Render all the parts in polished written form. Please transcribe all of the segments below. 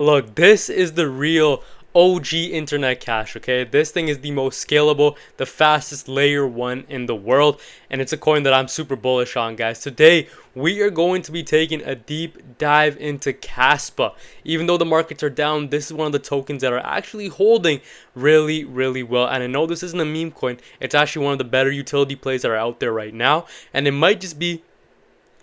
Look, this is the real OG internet cash, okay? This thing is the most scalable, the fastest layer one in the world, and it's a coin that I'm super bullish on, guys. Today, we are going to be taking a deep dive into Kaspa. Even though the markets are down, this is one of the tokens that are actually holding really, really well. And I know this isn't a meme coin. It's actually one of the better utility plays that are out there right now, and it might just be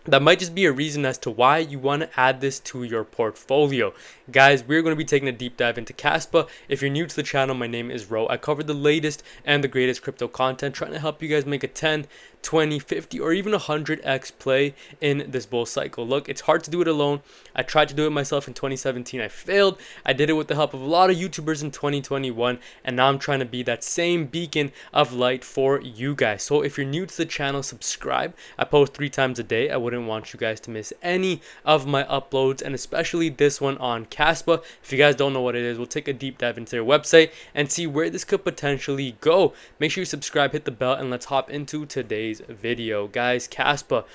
that might just be a reason as to why you want to add this to your portfolio. Guys, we're going to be taking a deep dive into Caspa. If you're new to the channel, my name is Ro. I cover the latest and the greatest crypto content, trying to help you guys make a 10, 20, 50, or even 100x play in this bull cycle. Look, it's hard to do it alone. I tried to do it myself in 2017. I failed. I did it with the help of a lot of YouTubers in 2021, and now I'm trying to be that same beacon of light for you guys. So if you're new to the channel, subscribe. I post 3 times a day. I wouldn't want you guys to miss any of my uploads, and especially this one on Caspa. If you guys don't know what it is, we'll take a deep dive into their website and see where this could potentially go. Make sure you subscribe, hit the bell, and let's hop into today's video. Guys, Caspa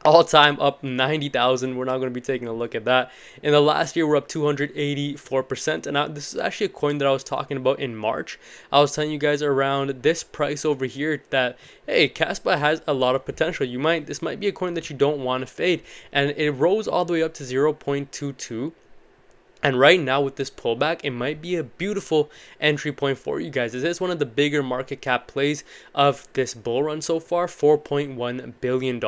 all time up 90,000. We're not going to be taking a look at that. In the last year, we're up 284%. And now, this is actually a coin that I was talking about in March. I was telling you guys around this price over here that, hey, Caspa has a lot of potential. This might be a coin that you don't want to fade. And it rose all the way up to 0.22. And right now with this pullback, it might be a beautiful entry point for you guys. This is one of the bigger market cap plays of this bull run so far, $4.1 billion.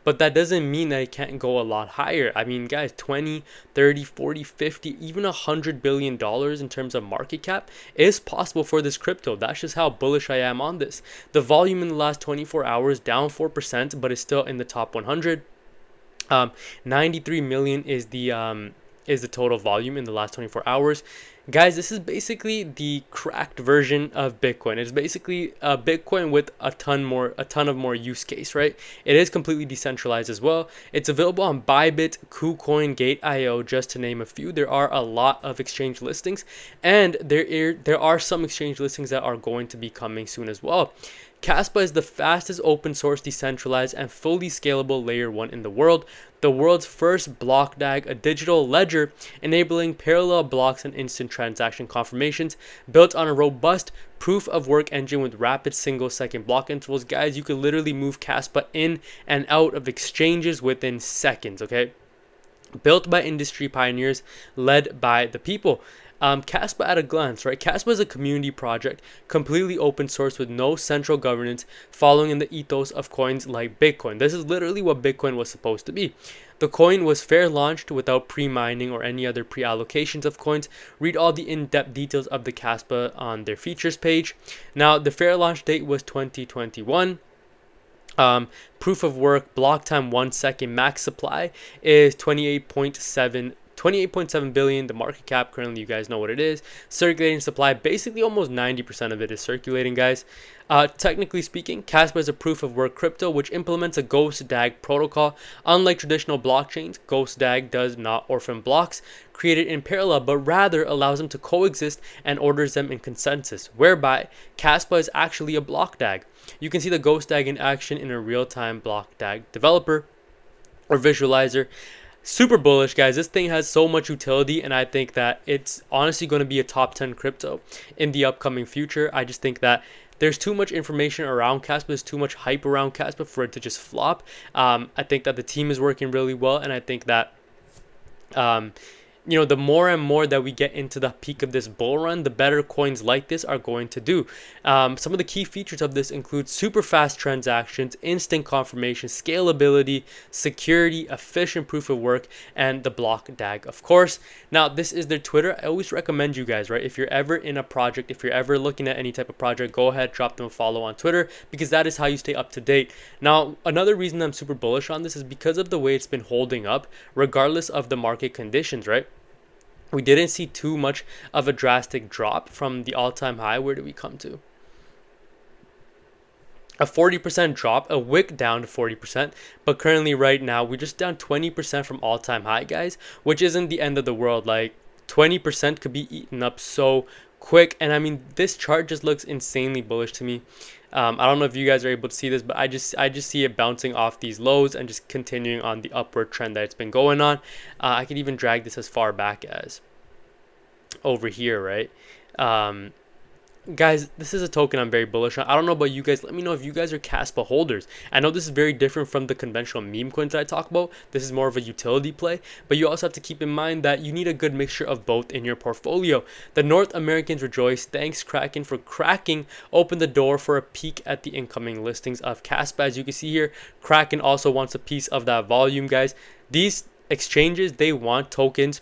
But that doesn't mean that it can't go a lot higher. I mean, guys, 20, 30, 40, 50, even $100 billion in terms of market cap is possible for this crypto. That's just how bullish I am on this. The volume in the last 24 hours down 4%, but it's still in the top 100. 93 million is the total volume in the last 24 hours. Guys, this is basically the cracked version of Bitcoin. It's basically a Bitcoin with a ton of more use case, right? It is completely decentralized as well. It's available on Bybit, KuCoin, Gate.io, just to name a few. There are a lot of exchange listings, and there are some exchange listings that are going to be coming soon as well. Caspa is the fastest open source, decentralized, and fully scalable layer 1 in the world. The world's first block DAG, a digital ledger enabling parallel blocks and instant transaction confirmations, built on a robust proof of work engine with rapid single-second block intervals. Guys, you could literally move Caspa in and out of exchanges within seconds, okay? Built by industry pioneers, led by the people. Caspa at a glance, right? Caspa is a community project, completely open source with no central governance, following in the ethos of coins like Bitcoin. This is literally what Bitcoin was supposed to be. The coin was fair launched without pre-mining or any other pre-allocations of coins. Read all the in-depth details of the Caspa on their features page. Now, the fair launch date was 2021. Proof of work, block time 1 second, max supply is 28.7 billion. The market cap currently, you guys know what it is. Circulating supply, basically almost 90% of it is circulating, guys. Technically speaking, Caspa is a proof of work crypto which implements a Ghost DAG protocol. Unlike traditional blockchains, Ghost DAG does not orphan blocks created in parallel, but rather allows them to coexist and orders them in consensus, whereby Caspa is actually a block DAG. You can see the Ghost DAG in action in a real-time block DAG developer or visualizer. Super bullish, guys. This thing has so much utility, and I think that it's honestly going to be a top 10 crypto in the upcoming future. I just think that there's too much information around Caspa, there's too much hype around Caspa for it to just flop. I think that the team is working really well, and I think that the more and more that we get into the peak of this bull run, the better coins like this are going to do. Some of the key features of this include super fast transactions, instant confirmation, scalability, security, efficient proof of work, and the block DAG, of course. Now, this is their Twitter. I always recommend you guys, right? If you're ever in a project, if you're ever looking at any type of project, go ahead, drop them a follow on Twitter, because that is how you stay up to date. Now, another reason I'm super bullish on this is because of the way it's been holding up, regardless of the market conditions, right? We didn't see too much of a drastic drop from the all-time high. Where did we come to? A 40% drop, a wick down to 40%, but currently right now we're just down 20% from all-time high, guys, which isn't the end of the world. Like 20% could be eaten up so quick, and I mean, this chart just looks insanely bullish to me. I don't know if you guys are able to see this, but I just see it bouncing off these lows and just continuing on the upward trend that it's been going on. I could even drag this as far back as over here, right? Um, Guys, this is a token I'm very bullish on. I don't know about you guys. Let me know if you guys are Caspa holders. I know this is very different from the conventional meme coins that I talk about. This is more of a utility play, but you also have to keep in mind that you need a good mixture of both in your portfolio. The North Americans rejoice. Thanks Kraken for cracking open the door for a peek at the incoming listings of Caspa. As you can see here, Kraken also wants a piece of that volume, guys. These exchanges, they want tokens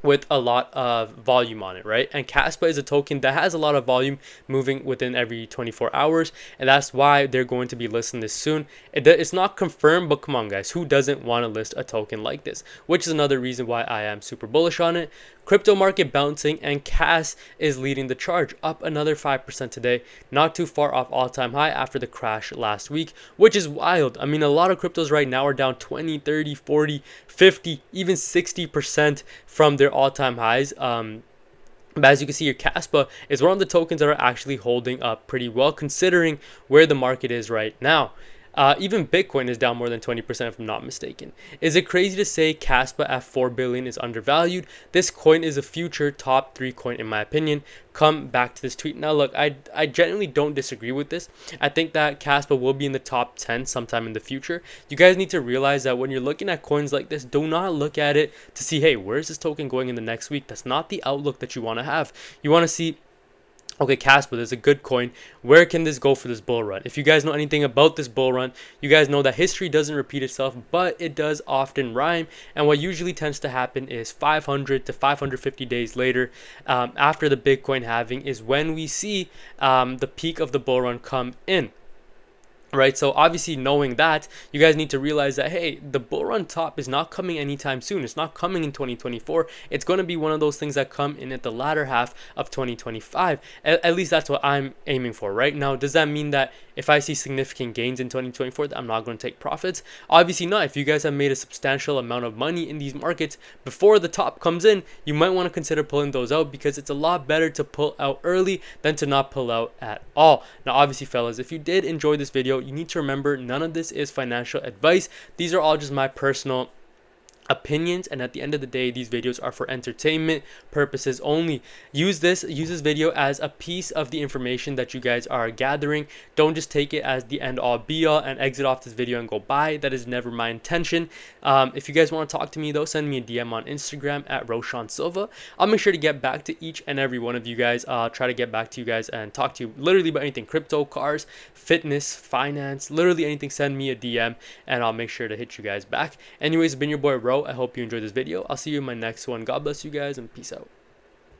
with a lot of volume on it, right? And Kaspa is a token that has a lot of volume moving within every 24 hours, and that's why they're going to be listing this soon. It's not confirmed, but come on, guys, who doesn't want to list a token like this? Which is another reason why I am super bullish on it. Crypto market bouncing, and Cas is leading the charge, up another 5% today, not too far off all-time high after the crash last week, which is wild. I mean, a lot of cryptos right now are down 20, 30, 40, 50, even 60% from their all-time highs. But as you can see here, Caspa is one of the tokens that are actually holding up pretty well considering where the market is right now. Even Bitcoin is down more than 20% if I'm not mistaken. Is it crazy to say Caspa at 4 billion is undervalued? This coin is a future top 3 coin in my opinion. Come back to this tweet. Now look, I genuinely don't disagree with this. I think that Caspa will be in the top 10 sometime in the future. You guys need to realize that when you're looking at coins like this, do not look at it to see, hey, where's this token going in the next week? That's not the outlook that you want to have. You want to see, okay, Caspa, there's a good coin. Where can this go for this bull run? If you guys know anything about this bull run, you guys know that history doesn't repeat itself, but it does often rhyme. And what usually tends to happen is 500 to 550 days later, after the Bitcoin halving, is when we see the peak of the bull run come in. Right, so obviously knowing that, you guys need to realize that, hey, the bull run top is not coming anytime soon. It's not coming in 2024. It's going to be one of those things that come in at the latter half of 2025. At least that's what I'm aiming for right now. Does that mean that if I see significant gains in 2024 that I'm not going to take profits? Obviously not. If you guys have made a substantial amount of money in these markets before the top comes in, you might want to consider pulling those out, because it's a lot better to pull out early than to not pull out at all. Now obviously, fellas, if you did enjoy this video, you need to remember none of this is financial advice. These are all just my personal opinions, and at the end of the day, these videos are for entertainment purposes only. Use this video as a piece of the information that you guys are gathering. Don't just take it as the end all be all and exit off this video and go buy. That is never my intention. If you guys want to talk to me though, send me a DM on Instagram at Roshawn Silva. I'll make sure to get back to each and every one of you guys. I'll try to get back to you guys and talk to you literally about anything: crypto, cars, fitness, finance, literally anything. Send me a DM and I'll make sure to hit you guys back. Anyways, it's been your boy Ro. I hope you enjoyed this video. I'll see you in my next one. God bless you guys and peace out.